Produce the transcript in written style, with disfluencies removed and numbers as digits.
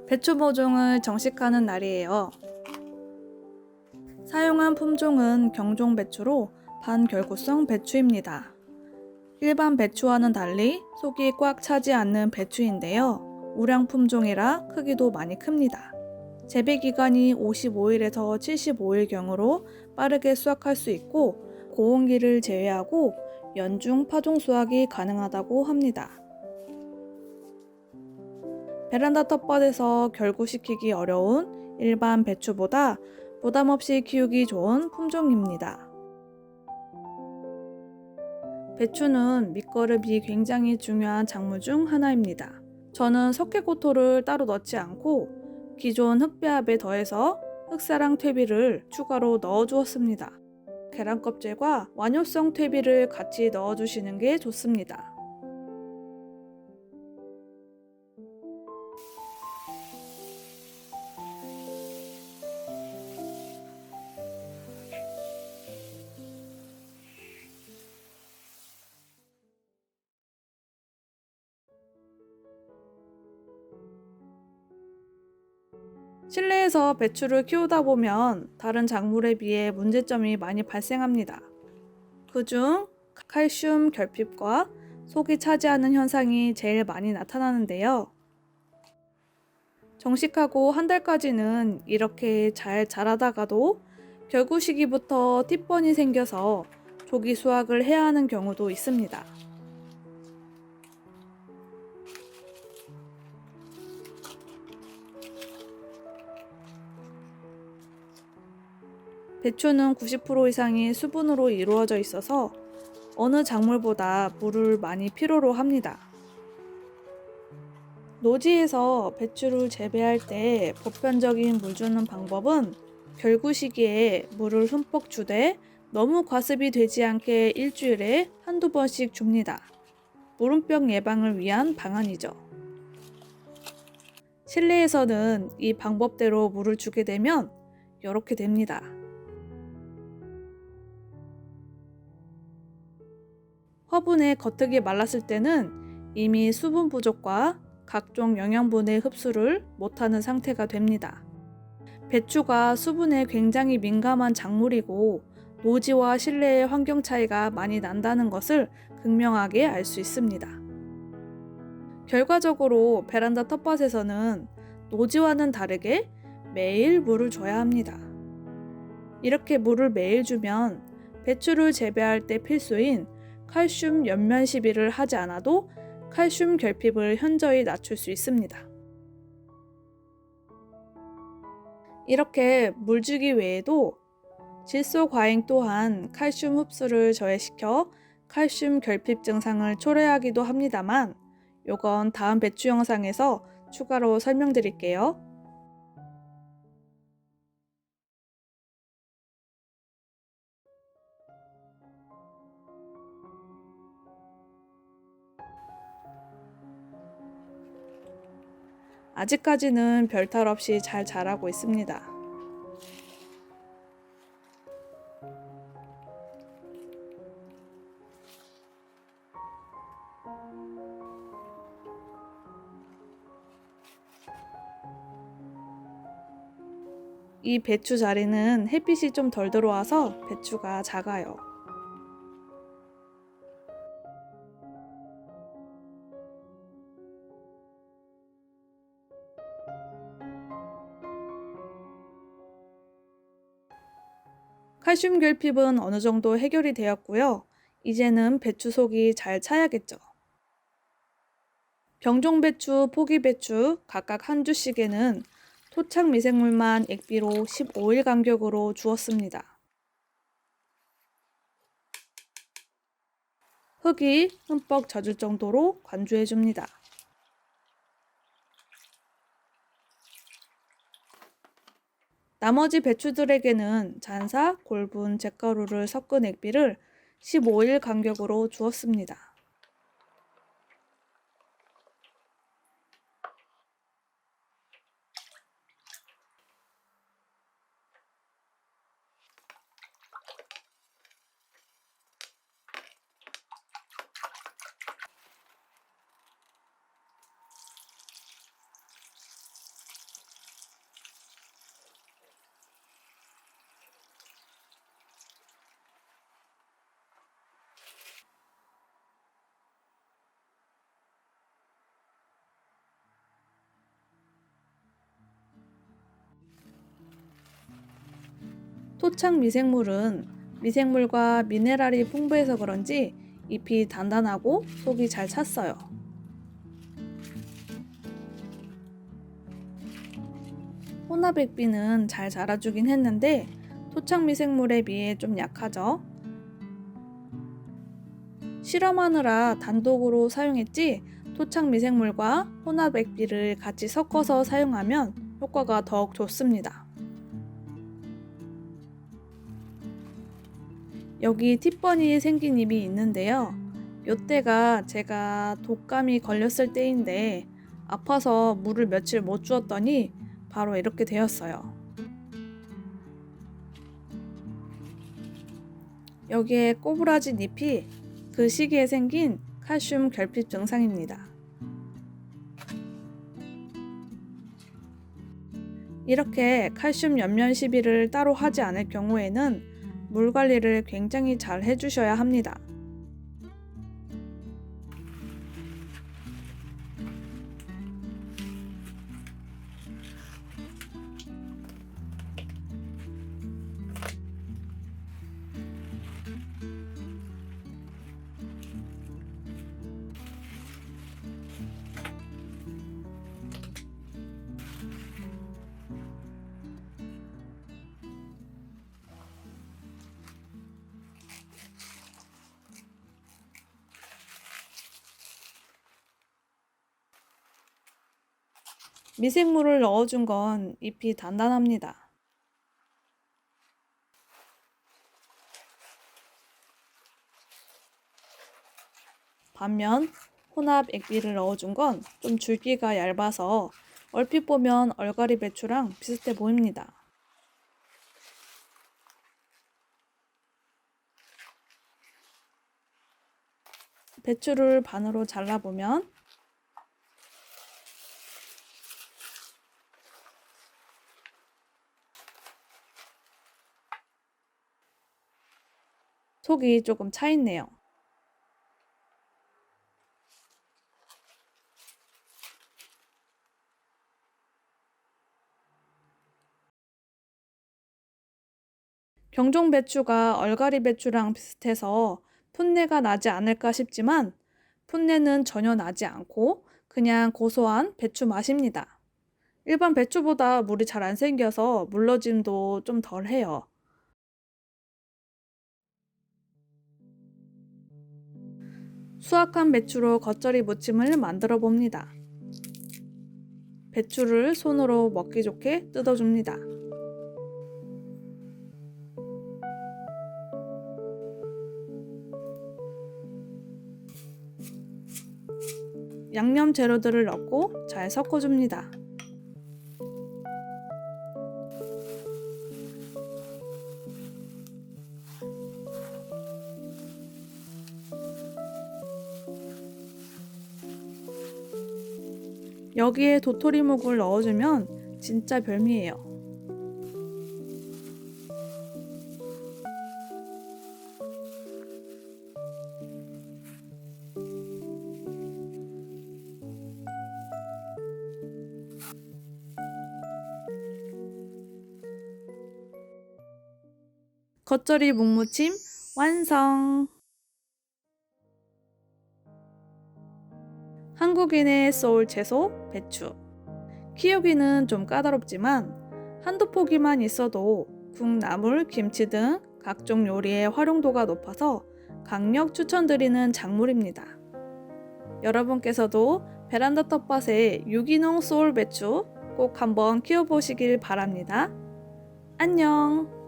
배추 모종을 정식하는 날이에요. 사용한 품종은 경종 배추로 반결구성 배추입니다. 일반 배추와는 달리 속이 꽉 차지 않는 배추인데요. 우량 품종이라 크기도 많이 큽니다. 재배 기간이 55일에서 75일경으로 빠르게 수확할 수 있고 고온기를 제외하고 연중 파종 수확이 가능하다고 합니다. 베란다 텃밭에서 결구시키기 어려운 일반 배추보다 부담 없이 키우기 좋은 품종입니다. 배추는 밑거름이 굉장히 중요한 작물 중 하나입니다. 저는 석회고토를 따로 넣지 않고 기존 흙배합에 더해서 흑사랑 퇴비를 추가로 넣어주었습니다. 계란 껍질과 완효성 퇴비를 같이 넣어주시는 게 좋습니다. 실내에서 배추를 키우다 보면 다른 작물에 비해 문제점이 많이 발생합니다. 그중 칼슘 결핍과 속이 차지하는 현상이 제일 많이 나타나는데요. 정식하고 한 달까지는 이렇게 잘 자라다가도 결구 시기부터 팁번이 생겨서 조기 수확을 해야 하는 경우도 있습니다. 배추는 90% 이상이 수분으로 이루어져 있어서 어느 작물보다 물을 많이 필요로 합니다. 노지에서 배추를 재배할 때 보편적인 물 주는 방법은 결구 시기에 물을 흠뻑 주되 너무 과습이 되지 않게 일주일에 한두 번씩 줍니다. 무름병 예방을 위한 방안이죠. 실내에서는 이 방법대로 물을 주게 되면 이렇게 됩니다. 화분의 겉흙이 말랐을 때는 이미 수분 부족과 각종 영양분의 흡수를 못하는 상태가 됩니다. 배추가 수분에 굉장히 민감한 작물이고 노지와 실내의 환경 차이가 많이 난다는 것을 극명하게 알 수 있습니다. 결과적으로 베란다 텃밭에서는 노지와는 다르게 매일 물을 줘야 합니다. 이렇게 물을 매일 주면 배추를 재배할 때 필수인 칼슘 연면 시비를 하지 않아도 칼슘 결핍을 현저히 낮출 수 있습니다. 이렇게 물주기 외에도 질소 과잉 또한 칼슘 흡수를 저해시켜 칼슘 결핍 증상을 초래하기도 합니다만 요건 다음 배추 영상에서 추가로 설명드릴게요. 아직까지는 별탈 없이 잘 자라고 있습니다. 이 배추 자리는 햇빛이 좀 덜 들어와서 배추가 작아요. 칼슘 결핍은 어느 정도 해결이 되었고요. 이제는 배추 속이 잘 차야겠죠. 병종배추, 포기배추 각각 한 주씩에는 토착 미생물만 액비로 15일 간격으로 주었습니다. 흙이 흠뻑 젖을 정도로 관주해줍니다. 나머지 배추들에게는 잔사, 골분, 잿가루를 섞은 액비를 15일 간격으로 주었습니다. 토착 미생물은 미생물과 미네랄이 풍부해서 그런지 잎이 단단하고 속이 잘 찼어요. 혼합액비는 잘 자라주긴 했는데 토착 미생물에 비해 좀 약하죠. 실험하느라 단독으로 사용했지 토착 미생물과 혼합액비를 같이 섞어서 사용하면 효과가 더욱 좋습니다. 여기 팁번이 생긴 잎이 있는데요. 요때가 제가 독감이 걸렸을 때인데 아파서 물을 며칠 못 주었더니 바로 이렇게 되었어요. 여기에 꼬부라진 잎이 그 시기에 생긴 칼슘 결핍 증상입니다. 이렇게 칼슘 연면 시비를 따로 하지 않을 경우에는 물 관리를 굉장히 잘 해주셔야 합니다. 미생물을 넣어준 건 잎이 단단합니다. 반면 혼합 액비를 넣어준 건 좀 줄기가 얇아서 얼핏 보면 얼갈이 배추랑 비슷해 보입니다. 배추를 반으로 잘라보면 속이 조금 차 있네요. 경종 배추가 얼갈이 배추랑 비슷해서 풋내가 나지 않을까 싶지만 풋내는 전혀 나지 않고 그냥 고소한 배추 맛입니다. 일반 배추보다 물이 잘 안 생겨서 물러짐도 좀 덜해요. 수확한 배추로 겉절이 무침을 만들어 봅니다. 배추를 손으로 먹기 좋게 뜯어줍니다. 양념 재료들을 넣고 잘 섞어줍니다. 여기에 도토리묵을 넣어주면 진짜 별미예요. 겉절이 묵무침 완성! 한국인의 소울 채소 배추. 키우기는 좀 까다롭지만 한두 포기만 있어도 국, 나물, 김치 등 각종 요리에 활용도가 높아서 강력 추천드리는 작물입니다. 여러분께서도 베란다 텃밭에 유기농 소울 배추 꼭 한번 키워보시길 바랍니다. 안녕!